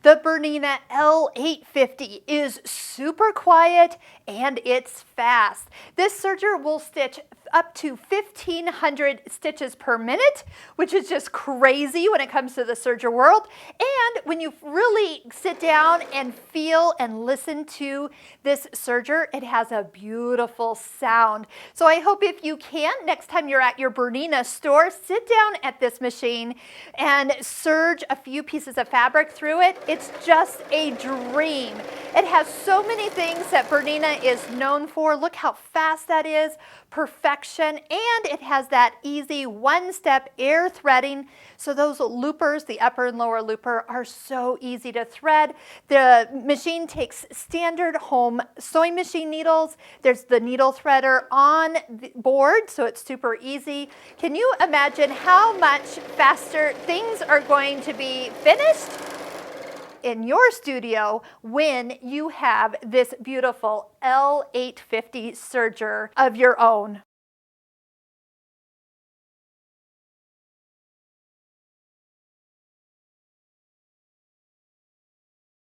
The BERNINA L850 is super quiet and it's fast. This serger will stitch up to 1,500 stitches per minute, which is just crazy when it comes to the serger world. And when you really sit down and feel and listen to this serger, it has a beautiful sound. So I hope if you can, next time you're at your BERNINA store, sit down at this machine and serge a few pieces of fabric through it. It's just a dream. It has so many things that BERNINA is known for. Look how fast that is, perfection, and it has that easy one-step air threading. So those loopers, the upper and lower looper, are so easy to thread. The machine takes standard home sewing machine needles. There's the needle threader on the board, so it's super easy. Can you imagine how much faster things are going to be finished in your studio when you have this beautiful L850 serger of your own?